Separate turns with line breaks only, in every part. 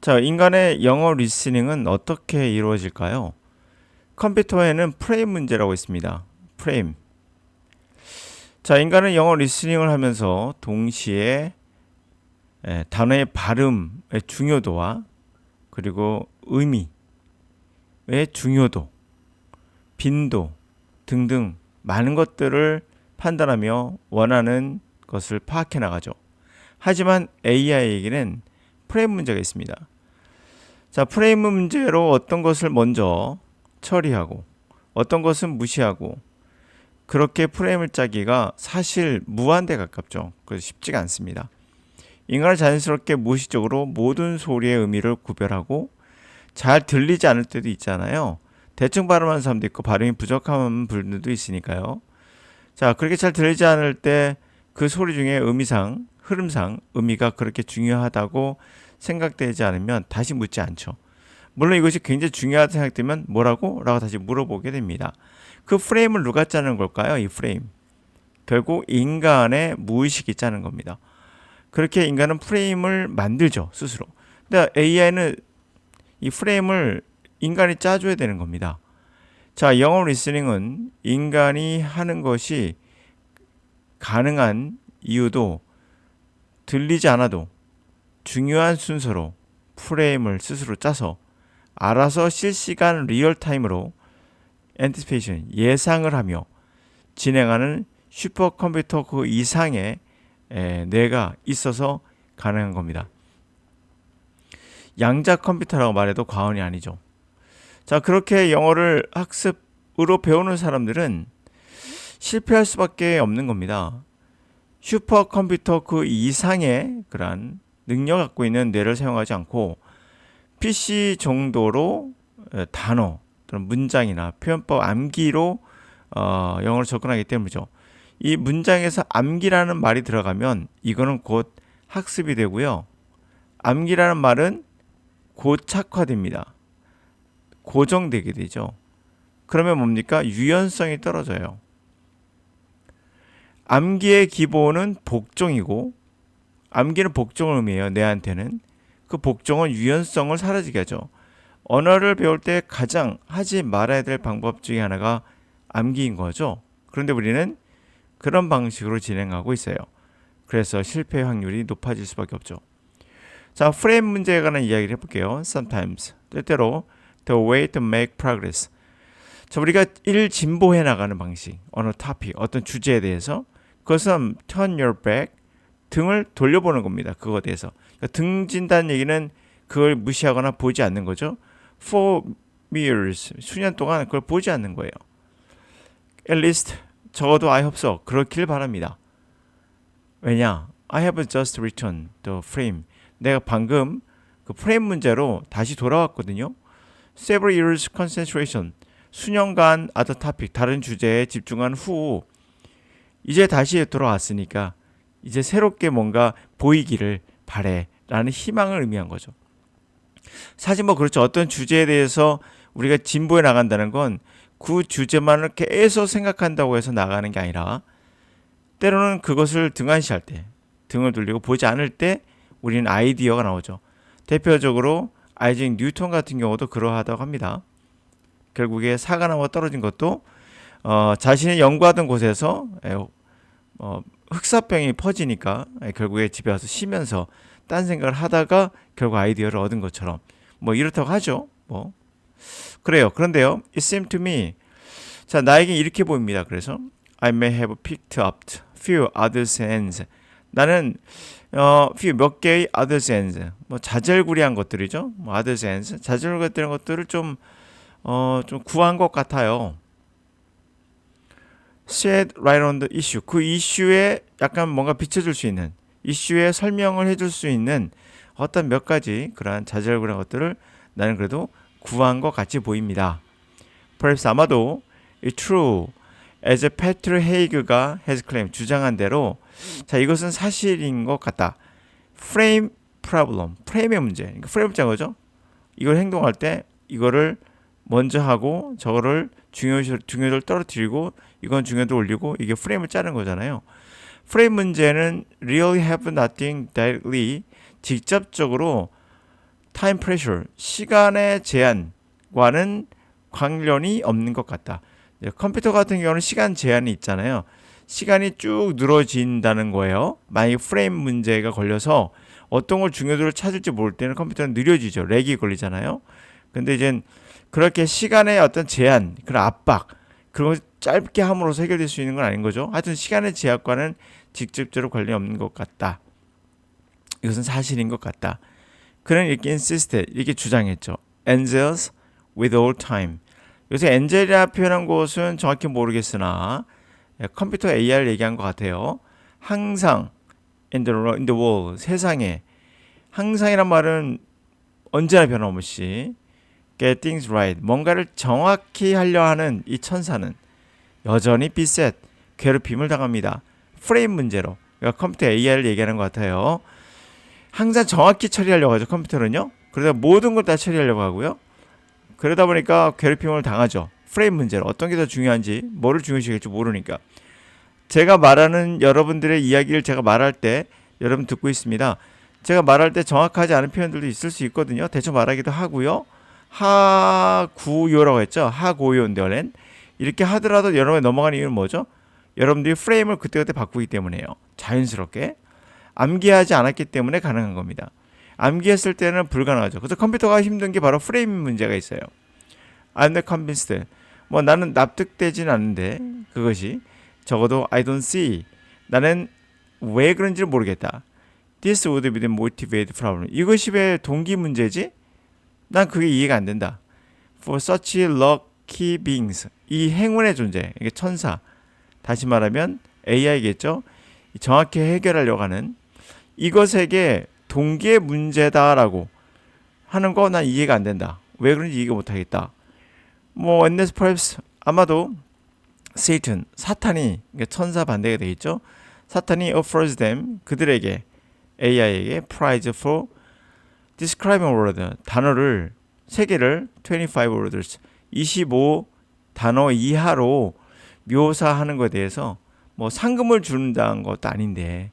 자, 인간의 영어 리스닝은 어떻게 이루어질까요? 컴퓨터에는 프레임 문제라고 있습니다. 프레임. 자, 인간은 영어 리스닝을 하면서 동시에 단어의 발음의 중요도와 그리고 의미의 중요도, 빈도 등등 많은 것들을 판단하며 원하는 것을 파악해 나가죠. 하지만 AI에게는 프레임 문제가 있습니다. 자, 프레임 문제로 어떤 것을 먼저 처리하고 어떤 것은 무시하고 그렇게 프레임을 짜기가 사실 무한대 가깝죠. 그래서 쉽지가 않습니다. 인간은 자연스럽게 무의식적으로 모든 소리의 의미를 구별하고 잘 들리지 않을 때도 있잖아요. 대충 발음하는 사람도 있고 발음이 부족한 분들도 있으니까요. 자, 그렇게 잘 들리지 않을 때 그 소리 중에 의미상, 흐름상 의미가 그렇게 중요하다고 생각되지 않으면 다시 묻지 않죠. 물론 이것이 굉장히 중요하다 생각되면 뭐라고? 라고 다시 물어보게 됩니다. 그 프레임을 누가 짜는 걸까요? 이 프레임. 결국 인간의 무의식이 짜는 겁니다. 그렇게 인간은 프레임을 만들죠, 스스로. 근데 AI는 이 프레임을 인간이 짜줘야 되는 겁니다. 자, 영어 리스닝은 인간이 하는 것이 가능한 이유도 들리지 않아도 중요한 순서로 프레임을 스스로 짜서 알아서 실시간 리얼타임으로 엔티시페이션 예상을 하며 진행하는 슈퍼컴퓨터 그 이상의 뇌가 있어서 가능한 겁니다. 양자 컴퓨터라고 말해도 과언이 아니죠. 자, 그렇게 영어를 학습으로 배우는 사람들은 실패할 수밖에 없는 겁니다. 슈퍼컴퓨터 그 이상의 그런 능력 갖고 있는 뇌를 사용하지 않고 PC 정도로 단어 또는 문장이나 표현법 암기로 영어를 접근하기 때문이죠. 이 문장에서 암기라는 말이 들어가면 이거는 곧 학습이 되고요. 암기라는 말은 고착화됩니다. 고정되게 되죠. 그러면 뭡니까? 유연성이 떨어져요. 암기의 기본은 복종이고 암기는 복종을 의미해요. 뇌한테는. 그 복종은 유연성을 사라지게 하죠. 언어를 배울 때 가장 하지 말아야 될 방법 중에 하나가 암기인 거죠. 그런데 우리는 그런 방식으로 진행하고 있어요. 그래서 실패 확률이 높아질 수밖에 없죠. 자, 프레임 문제에 관한 이야기를 해볼게요. Sometimes, 때때로 the way to make progress. 자, 우리가 일 진보해 나가는 방식, 어느 토픽, 어떤 주제에 대해서 그것은 turn your back, 등을 돌려보는 겁니다. 그거에 대해서. 그러니까 등진다는 얘기는 그걸 무시하거나 보지 않는 거죠. For years, 수년 동안 그걸 보지 않는 거예요. At least, 적어도 I hope so. 그렇길 바랍니다. 왜냐? I have just returned the frame. 내가 방금 그 프레임 문제로 다시 돌아왔거든요. Several years concentration. 수년간 other topic, 다른 주제에 집중한 후 이제 다시 돌아왔으니까 이제 새롭게 뭔가 보이기를 바래 라는 희망을 의미한 거죠. 사실 뭐 그렇죠. 어떤 주제에 대해서 우리가 진보해 나간다는 건 그 주제만을 계속 생각한다고 해서 나가는 게 아니라 때로는 그것을 등한시할 때, 등을 돌리고 보지 않을 때 우리는 아이디어가 나오죠. 대표적으로 아이작 뉴턴 같은 경우도 그러하다고 합니다. 결국에 사과나무가 떨어진 것도 자신이 연구하던 곳에서 흑사병이 퍼지니까 결국에 집에 와서 쉬면서 딴 생각을 하다가 결국 아이디어를 얻은 것처럼 뭐 이렇다고 하죠. 뭐 그래요. 그런데요, it seemed to me, 자, 나에게 이렇게 보입니다. 그래서 I may have picked up few other sense. 나는 few 몇 개의 other sense, 뭐 자잘구리한 것들이죠. 뭐 other sense, 자잘구리한 것들을 좀 구한 것 같아요. shed light on the issue. 그 이슈에 약간 뭔가 비춰줄 수 있는, 이슈에 설명을 해줄 수 있는 어떤 몇 가지 그러한 자잘구레한 것들을 나는 그래도 구한 것 같이 보입니다. Perhaps 아마도 it's true as Peter Haig가 has claimed, 주장한 대로 자, 이것은 사실인 것 같다. Frame problem, 프레임의 문제. 그러니까 프레임 짜는 거죠. 이걸 행동할 때 이거를 먼저 하고 저거를 중요도를 떨어뜨리고 이건 중요도 올리고 이게 프레임을 짜는 거잖아요. 프레임 문제는 really have nothing directly, 직접적으로 time pressure, 시간의 제한과는 관련이 없는 것 같다. 컴퓨터 같은 경우는 시간 제한이 있잖아요. 시간이 쭉 늘어진다는 거예요. 만약에 프레임 문제가 걸려서 어떤 걸 중요도를 찾을지 모를 때는 컴퓨터는 느려지죠. 렉이 걸리잖아요. 근데 이제 그렇게 시간의 어떤 제한, 그런 압박, 그런 걸 짧게 함으로써 해결될 수 있는 건 아닌 거죠. 하여튼 시간의 제약과는 직접적으로 관련이 없는 것 같다. 이것은 사실인 것 같다. 그는 이렇게 insisted, 이렇게 주장했죠. Angels with all time. 요새 엔젤이라 표현한 것은 정확히 모르겠으나 컴퓨터 AI를 얘기한 것 같아요. 항상 in the world, 세상에. 항상이란 말은 언제나 변함없이 get things right, 뭔가를 정확히 하려 하는 이 천사는 여전히 beset, 괴롭힘을 당합니다. 프레임 문제로. 그러니까 컴퓨터 AI를 얘기하는 것 같아요. 항상 정확히 처리하려고 하죠, 컴퓨터는요. 그러다 모든 걸 다 처리하려고 하고요. 그러다 보니까 괴롭힘을 당하죠. 프레임 문제로. 어떤 게 더 중요한지, 뭐를 중요시할지 모르니까. 제가 말하는 여러분들의 이야기를 제가 말할 때 여러분 듣고 있습니다. 제가 말할 때 정확하지 않은 표현들도 있을 수 있거든요. 대충 말하기도 하고요. 하구요라고 했죠. 하고요인데 이렇게 하더라도 여러분이 넘어가는 이유는 뭐죠? 여러분들이 프레임을 그때그때 바꾸기 때문에요. 자연스럽게. 암기하지 않았기 때문에 가능한 겁니다. 암기했을 때는 불가능하죠. 그래서 컴퓨터가 힘든 게 바로 프레임 문제가 있어요. I'm not convinced. 뭐 나는 납득되진 않는데 그것이 적어도 I don't see. 나는 왜 그런지를 모르겠다. This would be the motivated problem. 이것이 왜 동기 문제지? 난 그게 이해가 안 된다. For such lucky beings. 이 행운의 존재. 이게 천사. 다시 말하면 AI겠죠. 정확히 해결하려고 하는 이것에게 동기의 문제다라고 하는 거 난 이해가 안 된다. 왜 그런지 이해가 못 하겠다. 뭐 unless perhaps 아마도 Satan, 사탄이 천사 반대가 되겠죠. 사탄이 offers them, 그들에게 AI에게 prize for describing a word, 단어를 세 개를 25 words, 25 단어 이하로 묘사하는 것에 대해서 뭐 상금을 준다는 것도 아닌데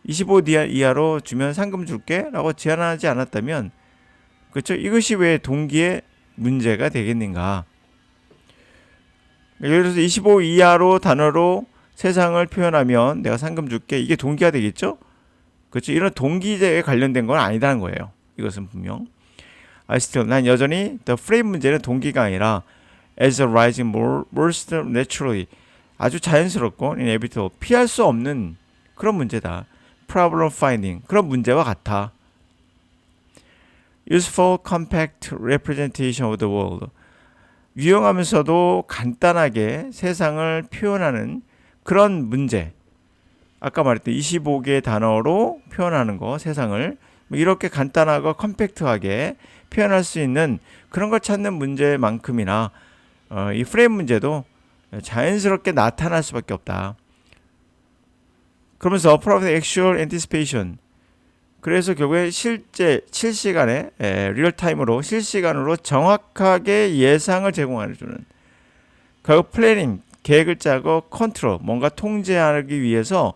25 이하로 주면 상금 줄게 라고 제안하지 않았다면 그렇죠? 이것이 왜 동기의 문제가 되겠는가? 예를 들어서 25 이하로 단어로 세상을 표현하면 내가 상금 줄게. 이게 동기가 되겠죠? 그렇죠? 이런 동기에 관련된 건 아니다는 거예요. 이것은 분명. 난 여전히 the frame 문제는 동기가 아니라 as arising most naturally, 아주 자연스럽고 inevitable, 피할 수 없는 그런 문제다. problem finding, 그런 문제와 같아. useful compact representation of the world, 유용하면서도 간단하게 세상을 표현하는 그런 문제. 아까 말했던 25개의 단어로 표현하는 거, 세상을 이렇게 간단하고 컴팩트하게 표현할 수 있는 그런 걸 찾는 문제만큼이나 이 프레임 문제도 자연스럽게 나타날 수밖에 없다. 그러면서 Perfect Actual Anticipation, 그래서 결국에 실시간에 리얼타임으로 실시간으로 정확하게 예상을 제공해주는, 결국 플래닝, 계획을 짜고 컨트롤, 뭔가 통제하기 위해서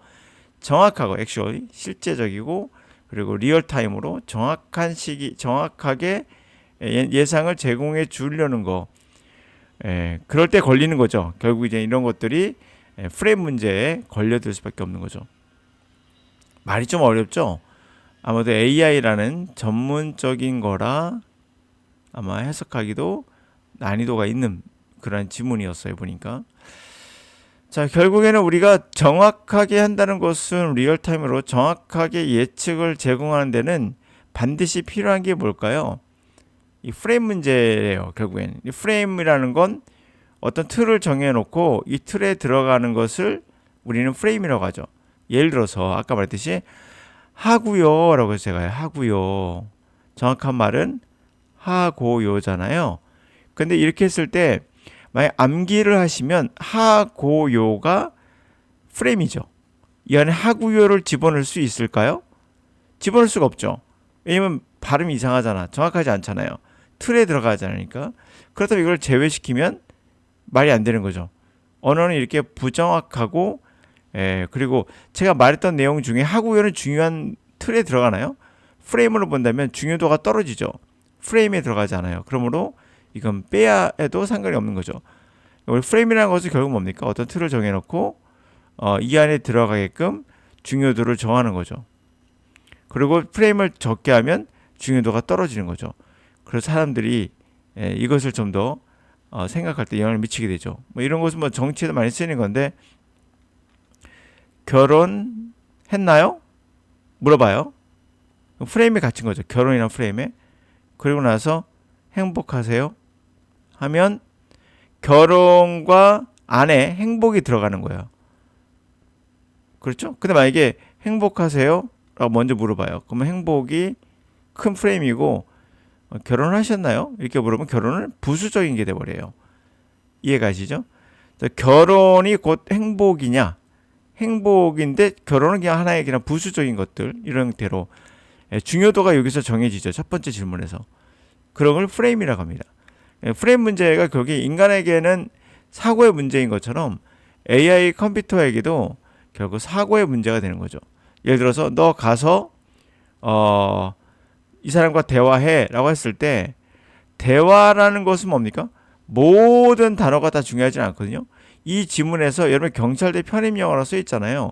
정확하고 액츄얼리 실제적이고 그리고 리얼타임으로 정확한 시기 정확하게 예상을 제공해 주려는 거. 그럴 때 걸리는 거죠. 결국 이제 이런 것들이 프레임 문제에 걸려들 수밖에 없는 거죠. 말이 좀 어렵죠. 아마도 AI라는 전문적인 거라 아마 해석하기도 난이도가 있는 그런 지문이었어요, 보니까. 자, 결국에는 우리가 정확하게 한다는 것은 리얼타임으로 정확하게 예측을 제공하는 데는 반드시 필요한 게 뭘까요? 이 프레임 문제예요, 결국엔. 이 프레임이라는 건 어떤 틀을 정해놓고 이 틀에 들어가는 것을 우리는 프레임이라고 하죠. 예를 들어서 아까 말했듯이 하고요 라고 해서 제가 하고요. 정확한 말은 하고요잖아요. 근데 이렇게 했을 때 만약 암기를 하시면 하고요가 프레임이죠. 이 안에 하고요를 집어넣을 수 있을까요? 집어넣을 수가 없죠. 왜냐면 발음이 이상하잖아. 정확하지 않잖아요. 틀에 들어가지 않으니까. 그렇다면 이걸 제외시키면 말이 안 되는 거죠. 언어는 이렇게 부정확하고 그리고 제가 말했던 내용 중에 하고요는 중요한 틀에 들어가나요? 프레임으로 본다면 중요도가 떨어지죠. 프레임에 들어가지 않아요. 그러므로 이건 빼야 해도 상관이 없는 거죠. 우리 프레임이라는 것은 결국 뭡니까? 어떤 틀을 정해놓고 이 안에 들어가게끔 중요도를 정하는 거죠. 그리고 프레임을 적게 하면 중요도가 떨어지는 거죠. 그래서 사람들이 이것을 좀 더 생각할 때 영향을 미치게 되죠. 뭐 이런 것은 뭐 정치에도 많이 쓰이는 건데, 결혼했나요? 물어봐요. 프레임에 갇힌 거죠. 결혼이란 프레임에. 그리고 나서 행복하세요? 하면 결혼과 안에 행복이 들어가는 거예요. 그렇죠? 근데 만약에 행복하세요? 라고 먼저 물어봐요. 그러면 행복이 큰 프레임이고, 결혼하셨나요? 이렇게 물으면 결혼은 부수적인 게 돼버려요. 이해가시죠? 결혼이 곧 행복이냐? 행복인데 결혼은 그냥 하나의 그냥 부수적인 것들, 이런 형태로 중요도가 여기서 정해지죠. 첫 번째 질문에서. 그런 걸 프레임이라고 합니다. 프레임 문제가 결국에 인간에게는 사고의 문제인 것처럼 AI 컴퓨터에게도 결국 사고의 문제가 되는 거죠. 예를 들어서 너 가서 이 사람과 대화해 라고 했을 때, 대화라는 것은 뭡니까? 모든 단어가 다 중요하지 않거든요. 이 지문에서 여러분 경찰대 편입영어라고 써 있잖아요.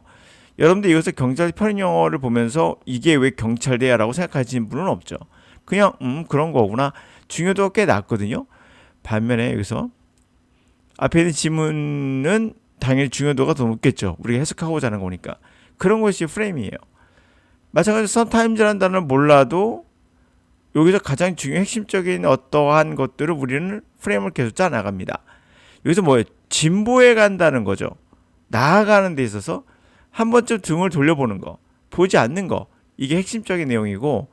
여러분들 이것을 경찰대 편입영어를 보면서 이게 왜 경찰대야 라고 생각하시는 분은 없죠. 그냥 그런 거구나. 중요도가 꽤 낮거든요. 반면에 여기서 앞에 있는 지문은 당연히 중요도가 더 높겠죠. 우리가 해석하고자 하는 거니까. 그런 것이 프레임이에요. 마찬가지로 sometimes라는 단어를 몰라도 여기서 가장 중요한 핵심적인 어떠한 것들을 우리는 프레임을 계속 짜 나갑니다. 여기서 뭐예요? 진보해 간다는 거죠. 나아가는 데 있어서 한 번쯤 등을 돌려보는 거, 보지 않는 거, 이게 핵심적인 내용이고,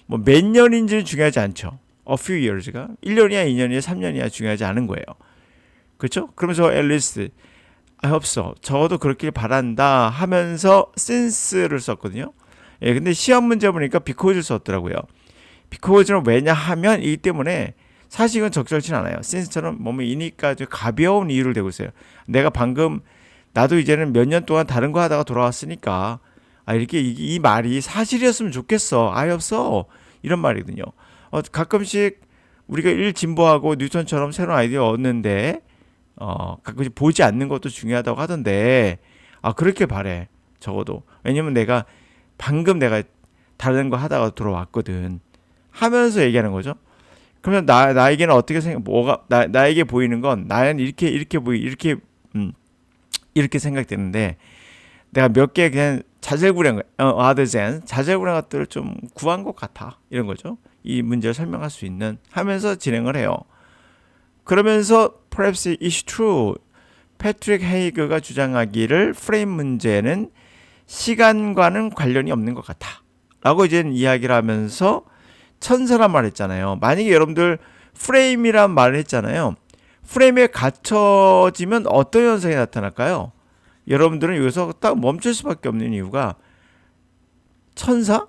뭐 몇 년인지는 중요하지 않죠. A few years가 1년이야 2년이야 3년이야 중요하지 않은 거예요. 그렇죠? 그러면서 앨리스 I hope so. 적어도 그렇길 바란다 하면서 since를 썼거든요. 예, 근데 시험 문제 보니까 because를 썼더라고요. because는 왜냐하면 이기 때문에 사실 이건 적절치 않아요. since처럼 몸에 이니까 가벼운 이유를 대고 있어요. 내가 방금 나도 이제는 몇 년 동안 다른 거 하다가 돌아왔으니까 이렇게 이 말이 사실이었으면 좋겠어. I hope so. 이런 말이거든요. 가끔씩 우리가 진보하고 뉴턴처럼 새로운 아이디어 얻는데 가끔씩 보지 않는 것도 중요하다고 하던데, 그렇게 바래. 적어도. 왜냐면 방금 내가 다른 거 하다가 돌아왔거든 하면서 얘기하는 거죠. 그러면 나에게는 어떻게 나에게 보이는 건 나는 이렇게 생각되는데, 내가 몇 개 그냥 자잘구레한 자잘구레한 것들을 좀 구한 것 같아. 이런 거죠. 이 문제를 설명할 수 있는 하면서 진행을 해요. 그러면서 perhaps it's true. 패트릭 헤이그가 주장하기를 프레임 문제는 시간과는 관련이 없는 것 같아. 라고 이제 이야기를 하면서 천사란 말을 했잖아요. 만약에 여러분들 프레임이란 말을 했잖아요. 프레임에 갇혀지면 어떤 현상이 나타날까요? 여러분들은 여기서 딱 멈출 수밖에 없는 이유가 천사?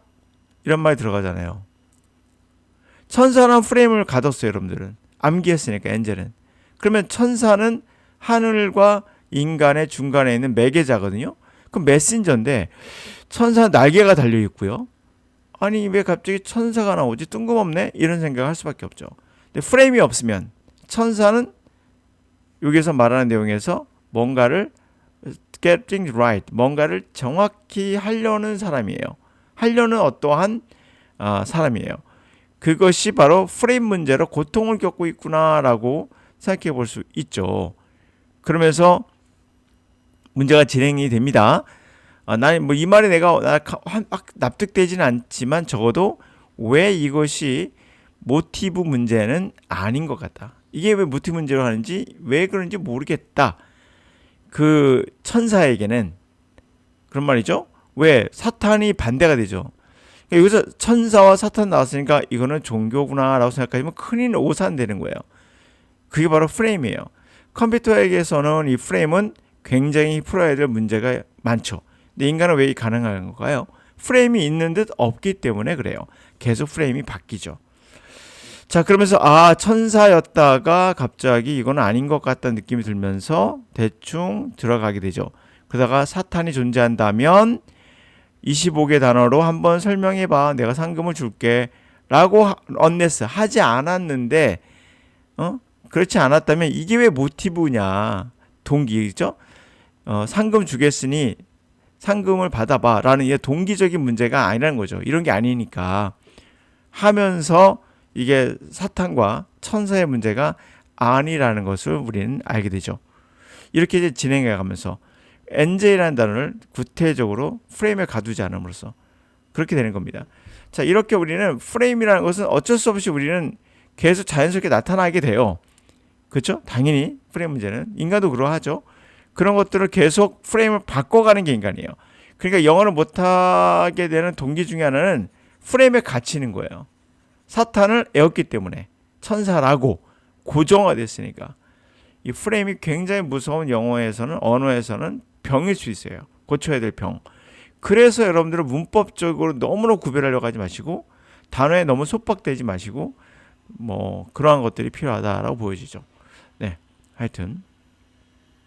이런 말이 들어가잖아요. 천사는 프레임을 가뒀어요. 여러분들은 암기했으니까 엔젤은. 그러면 천사는 하늘과 인간의 중간에 있는 매개자거든요. 그럼 메신저인데 천사는 날개가 달려있고요. 아니 왜 갑자기 천사가 나오지? 뜬금없네? 이런 생각을 할 수밖에 없죠. 근데 프레임이 없으면 천사는 여기서 말하는 내용에서 뭔가를 getting right, 뭔가를 정확히 하려는 사람이에요. 하려는 어떠한 사람이에요. 그것이 바로 프레임 문제로 고통을 겪고 있구나라고 생각해 볼 수 있죠. 그러면서 문제가 진행이 됩니다. 나는 이 말이 내가 막 납득되지는 않지만 적어도 왜 이것이 모티브 문제는 아닌 것 같다. 이게 왜 모티브 문제로 하는지 왜 그런지 모르겠다. 그 천사에게는 그런 말이죠. 왜 사탄이 반대가 되죠. 여기서 천사와 사탄 나왔으니까 이거는 종교구나라고 생각하시면 큰일 오산되는 거예요. 그게 바로 프레임이에요. 컴퓨터에게서는 이 프레임은 굉장히 풀어야 될 문제가 많죠. 근데 인간은 왜 가능한 건가요? 프레임이 있는 듯 없기 때문에 그래요. 계속 프레임이 바뀌죠. 자, 그러면서 천사였다가 갑자기 이건 아닌 것 같다는 느낌이 들면서 대충 들어가게 되죠. 그러다가 사탄이 존재한다면 25개 단어로 한번 설명해 봐. 내가 상금을 줄게. 라고 언네스 하지 않았는데 그렇지 않았다면 이게 왜 모티브냐? 동기죠? 상금 주겠으니 상금을 받아봐. 라는 이게 동기적인 문제가 아니라는 거죠. 이런 게 아니니까. 하면서 이게 사탄과 천사의 문제가 아니라는 것을 우리는 알게 되죠. 이렇게 이제 진행해 가면서 NJ라는 단어를 구체적으로 프레임에 가두지 않음으로써 그렇게 되는 겁니다. 자, 이렇게 우리는 프레임이라는 것은 어쩔 수 없이 우리는 계속 자연스럽게 나타나게 돼요. 그렇죠? 당연히 프레임 문제는 인간도 그러하죠. 그런 것들을 계속 프레임을 바꿔가는 게 인간이에요. 그러니까 영어를 못하게 되는 동기 중에 하나는 프레임에 갇히는 거예요. 사탄을 애웠기 때문에 천사라고 고정화됐으니까 이 프레임이 굉장히 무서운 영어에서는 언어에서는 병일 수 있어요. 고쳐야 될 병. 그래서 여러분들은 문법적으로 너무나 구별하려고 하지 마시고 단어에 너무 속박되지 마시고 뭐 그러한 것들이 필요하다라고 보여지죠. 네, 하여튼